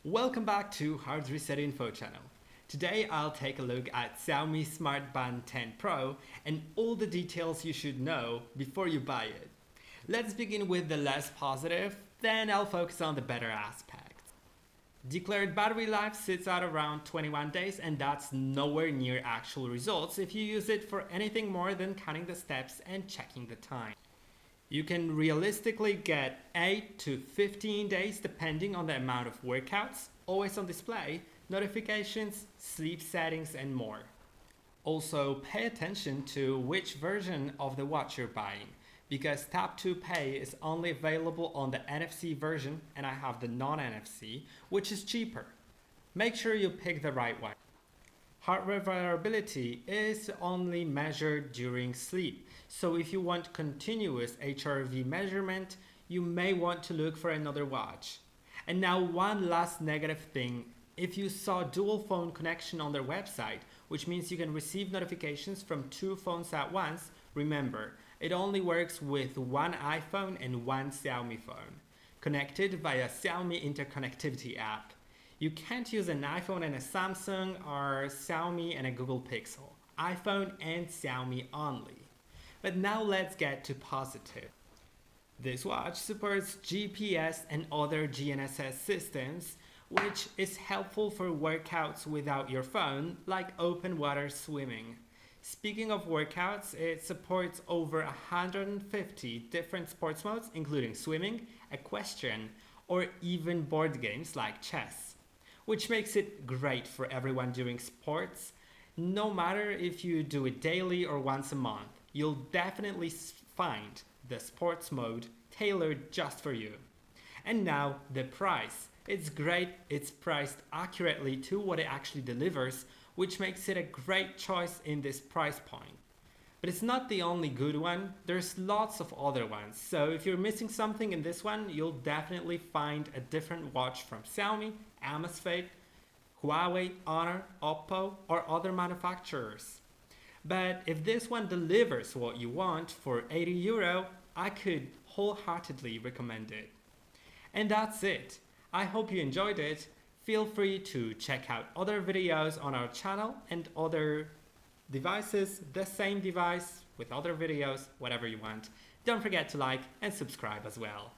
Welcome back to HardReset.Info channel. Today I'll take a look at XIAOMI Smart Band 10 Pro and all the details you should know before you buy it. Let's begin with the less positive, then I'll focus on the better aspects. Declared battery life sits at around 21 days, and that's nowhere near actual results if you use it for anything more than counting the steps and checking the time. You can realistically get 8 to 15 days depending on the amount of workouts, always on display, notifications, sleep settings, and more. Also, pay attention to which version of the watch you're buying, because Tap to Pay is only available on the NFC version and I have the non-NFC, which is cheaper. Make sure you pick the right one. Heart rate variability is only measured during sleep, so if you want continuous HRV measurement, you may want to look for another watch. And now one last negative thing, if you saw dual phone connection on their website, which means you can receive notifications from two phones at once, remember, it only works with one iPhone and one Xiaomi phone, connected via Xiaomi Interconnectivity app. You can't use an iPhone and a Samsung or Xiaomi and a Google Pixel. iPhone and Xiaomi only. But now let's get to positive. This watch supports GPS and other GNSS systems, which is helpful for workouts without your phone, like open water swimming. Speaking of workouts, it supports over 150 different sports modes, including swimming, equestrian, or even board games like chess, which makes it great for everyone doing sports. No matter if you do it daily or once a month, you'll definitely find the sports mode tailored just for you. And now the price. It's great, it's priced accurately to what it actually delivers, which makes it a great choice in this price point. But it's not the only good one, there's lots of other ones, so if you're missing something in this one, you'll definitely find a different watch from Xiaomi, Amazfit, Huawei, Honor, Oppo, or other manufacturers. But if this one delivers what you want for €80, I could wholeheartedly recommend it. And that's it. I hope you enjoyed it. Feel free to check out other videos on our channel and other devices, the same device with other videos, whatever you want. Don't forget to like and subscribe as well.